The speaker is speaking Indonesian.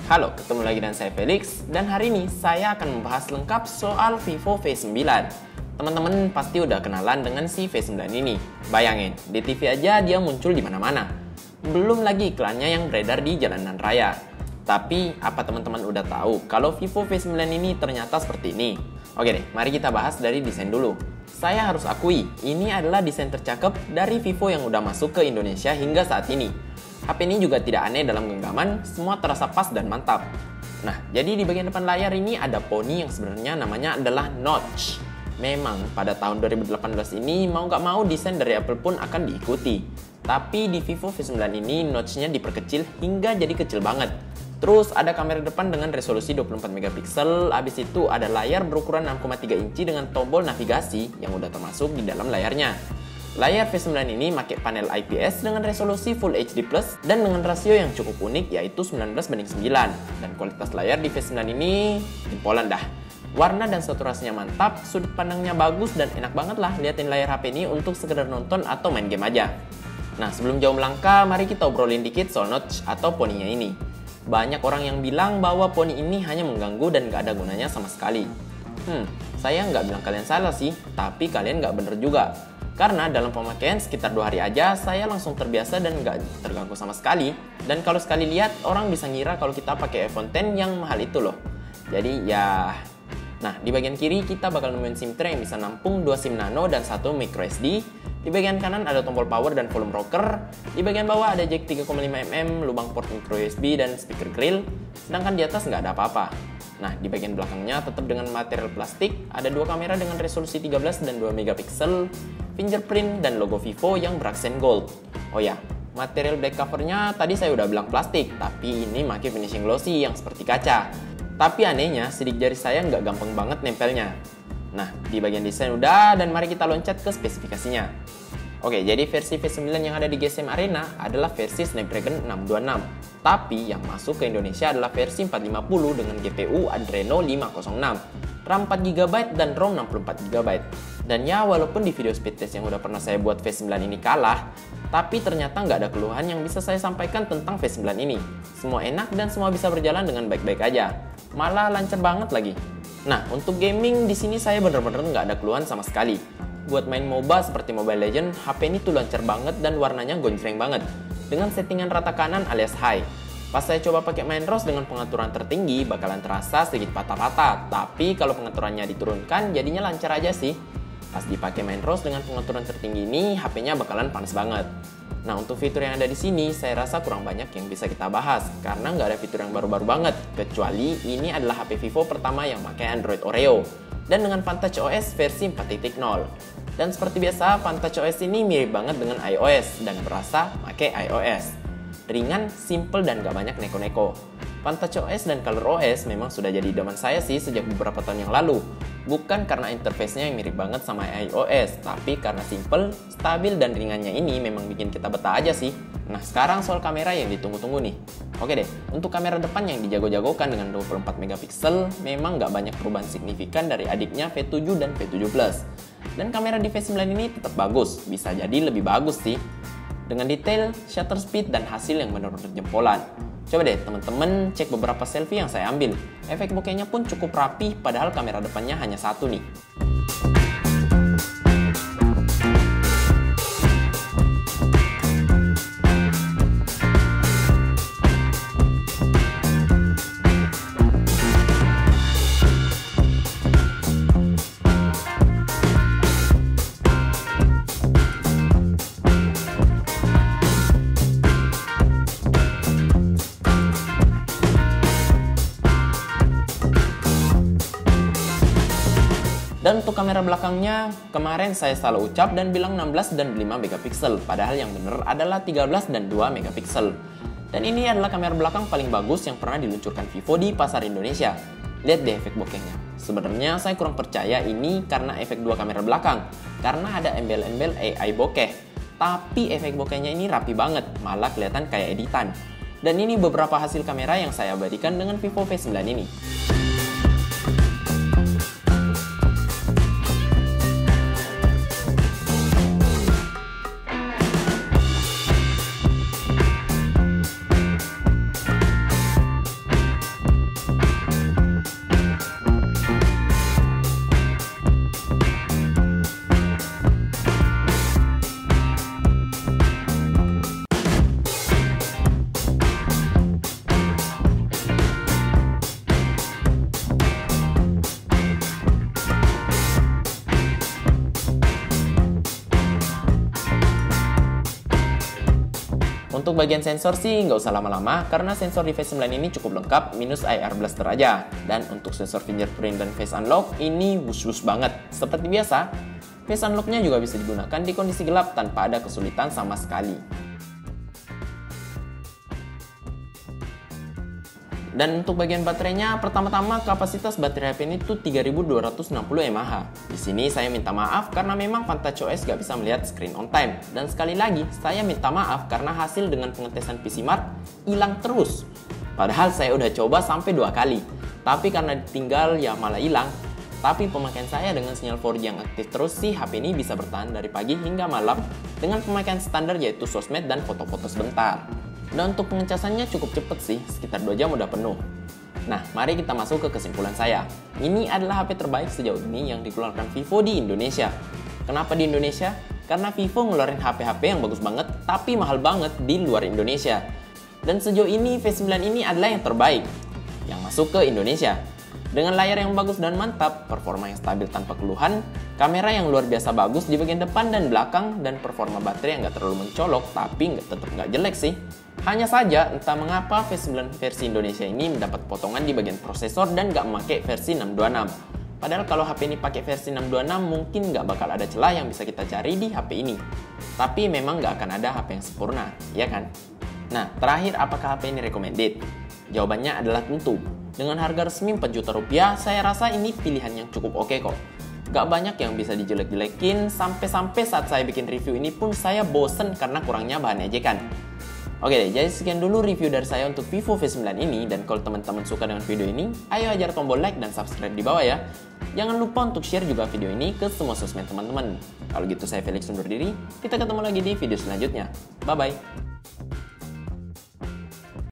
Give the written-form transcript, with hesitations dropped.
Halo, ketemu lagi dengan saya Felix, dan hari ini saya akan membahas lengkap soal Vivo V9. Teman-teman pasti udah kenalan dengan si V9 ini. Bayangin, di TV aja dia muncul di mana-mana. Belum lagi iklannya yang beredar di jalanan raya. Tapi, apa teman-teman udah tahu kalau Vivo V9 ini ternyata seperti ini? Oke deh, mari kita bahas dari desain dulu. Saya harus akui, ini adalah desain tercakep dari Vivo yang udah masuk ke Indonesia hingga saat ini. HP ini juga tidak aneh dalam genggaman, semua terasa pas dan mantap. Nah, jadi di bagian depan layar ini ada poni yang sebenarnya namanya adalah notch. Memang pada tahun 2018 ini mau nggak mau desain dari Apple pun akan diikuti. Tapi di Vivo V9 ini notch-nya diperkecil hingga jadi kecil banget. Terus ada kamera depan dengan resolusi 24 megapiksel, habis itu ada layar berukuran 6,3 inci dengan tombol navigasi yang udah termasuk di dalam layarnya. Layar V9 ini pakai panel IPS dengan resolusi Full HD+, dan dengan rasio yang cukup unik yaitu 19:9. Dan kualitas layar di V9 ini jempolan dah. Warna dan saturasinya mantap, sudut pandangnya bagus, dan enak banget lah liatin layar HP ini untuk sekedar nonton atau main game aja. Nah, sebelum jauh melangkah, mari kita obrolin dikit soal notch atau poninya ini. Banyak orang yang bilang bahwa poni ini hanya mengganggu dan gak ada gunanya sama sekali. Saya nggak bilang kalian salah sih, tapi kalian nggak bener juga. Karena dalam pemakaian sekitar 2 hari aja, saya langsung terbiasa dan nggak terganggu sama sekali. Dan kalau sekali lihat, orang bisa ngira kalau kita pakai iPhone X yang mahal itu loh. Jadi ya... Nah, di bagian kiri kita bakal nemuin SIM tray yang bisa nampung 2 SIM nano dan 1 micro SD. Di bagian kanan ada tombol power dan volume rocker. Di bagian bawah ada jack 3,5mm, lubang port micro USB, dan speaker grill. Sedangkan di atas nggak ada apa-apa. Nah, di bagian belakangnya tetap dengan material plastik, ada 2 kamera dengan resolusi 13 dan 2 megapiksel, fingerprint, dan logo Vivo yang beraksen gold. Oh ya, material back covernya tadi saya udah bilang plastik, tapi ini pakai finishing glossy yang seperti kaca. Tapi anehnya, sidik jari saya nggak gampang banget nempelnya. Nah, di bagian desain udah, dan mari kita loncat ke spesifikasinya. Oke, jadi versi V9 yang ada di GSM Arena adalah versi Snapdragon 626. Tapi yang masuk ke Indonesia adalah versi 450 dengan GPU Adreno 506, RAM 4GB dan ROM 64GB. Dan ya, walaupun di video speed test yang udah pernah saya buat V9 ini kalah, tapi ternyata nggak ada keluhan yang bisa saya sampaikan tentang V9 ini. Semua enak dan semua bisa berjalan dengan baik-baik aja. Malah lancar banget lagi. Nah, untuk gaming di sini saya bener-bener nggak ada keluhan sama sekali. Buat main MOBA seperti Mobile Legends, HP ini tuh lancar banget dan warnanya gonjreng banget. Dengan settingan rata kanan alias high. Pas saya coba pakai main ROS dengan pengaturan tertinggi, bakalan terasa sedikit patah-patah. Tapi kalau pengaturannya diturunkan, jadinya lancar aja sih. Pas dipakai main ROS dengan pengaturan tertinggi ini, HP-nya bakalan panas banget. Nah, untuk fitur yang ada di sini, saya rasa kurang banyak yang bisa kita bahas. Karena nggak ada fitur yang baru-baru banget. Kecuali ini adalah HP Vivo pertama yang pakai Android Oreo. Dan dengan Vantage OS versi 4.0. Dan seperti biasa, Vantage OS ini mirip banget dengan iOS dan berasa pakai iOS. Ringan, simple, dan gak banyak neko-neko. Vantage OS dan Color OS memang sudah jadi idaman saya sih sejak beberapa tahun yang lalu. Bukan karena interface-nya yang mirip banget sama iOS, tapi karena simple, stabil, dan ringannya ini memang bikin kita betah aja sih. Nah, sekarang soal kamera yang ditunggu-tunggu nih. Oke deh, untuk kamera depan yang dijago-jagokan dengan 24 megapiksel, memang gak banyak perubahan signifikan dari adiknya V7 dan V7 Plus. Dan kamera di V9 ini tetap bagus, bisa jadi lebih bagus sih. Dengan detail, shutter speed, dan hasil yang benar-benar jempolan. Coba deh teman-teman cek beberapa selfie yang saya ambil. Efek bokehnya pun cukup rapi, padahal kamera depannya hanya satu nih. Dan untuk kamera belakangnya, kemarin saya salah ucap dan bilang 16 dan 5 megapiksel, padahal yang bener adalah 13 dan 2 megapiksel. Dan ini adalah kamera belakang paling bagus yang pernah diluncurkan Vivo di pasar Indonesia. Lihat deh efek bokehnya. Sebenarnya saya kurang percaya ini karena efek 2 kamera belakang, karena ada embel-embel AI bokeh. Tapi efek bokehnya ini rapi banget, malah kelihatan kayak editan. Dan ini beberapa hasil kamera yang saya abadikan dengan Vivo V9 ini. Untuk bagian sensor sih nggak usah lama-lama karena sensor di V9 ini cukup lengkap minus IR blaster aja. Dan untuk sensor fingerprint dan face unlock ini wush-wush banget. Seperti biasa, face unlocknya juga bisa digunakan di kondisi gelap tanpa ada kesulitan sama sekali. Dan untuk bagian baterainya, pertama-tama kapasitas baterai HP ini tuh 3260 mAh. Di sini saya minta maaf karena memang Vantage OS gak bisa melihat screen on time. Dan sekali lagi, saya minta maaf karena hasil dengan pengetesan PC Mark hilang terus. Padahal saya udah coba sampai 2 kali. Tapi karena ditinggal ya malah hilang. Tapi pemakaian saya dengan sinyal 4G yang aktif terus sih HP ini bisa bertahan dari pagi hingga malam dengan pemakaian standar yaitu sosmed dan foto-foto sebentar. Dan untuk pengecasannya cukup cepet sih, sekitar 2 jam udah penuh. Nah, mari kita masuk ke kesimpulan saya. Ini adalah HP terbaik sejauh ini yang dikeluarkan Vivo di Indonesia. Kenapa di Indonesia? Karena Vivo ngeluarin HP-HP yang bagus banget, tapi mahal banget di luar Indonesia. Dan sejauh ini V9 ini adalah yang terbaik, yang masuk ke Indonesia. Dengan layar yang bagus dan mantap, performa yang stabil tanpa keluhan, kamera yang luar biasa bagus di bagian depan dan belakang, dan performa baterai yang nggak terlalu mencolok, tapi tetap nggak jelek sih. Hanya saja, entah mengapa V9 versi Indonesia ini mendapat potongan di bagian prosesor dan nggak memakai versi 626. Padahal kalau HP ini pakai versi 626, mungkin nggak bakal ada celah yang bisa kita cari di HP ini. Tapi memang nggak akan ada HP yang sempurna, ya kan? Nah, terakhir apakah HP ini recommended? Jawabannya adalah tentu. Dengan harga resmi 4 juta rupiah, saya rasa ini pilihan yang cukup oke kok. Gak banyak yang bisa dijelek-jelekin, sampai-sampai saat saya bikin review ini pun saya bosen karena kurangnya bahan ejekan. Oke deh, jadi sekian dulu review dari saya untuk Vivo V9 ini, dan kalau teman-teman suka dengan video ini, ayo ajar tombol like dan subscribe di bawah ya. Jangan lupa untuk share juga video ini ke semua sosmed teman-teman. Kalau gitu saya Felix undur diri, kita ketemu lagi di video selanjutnya. Bye-bye.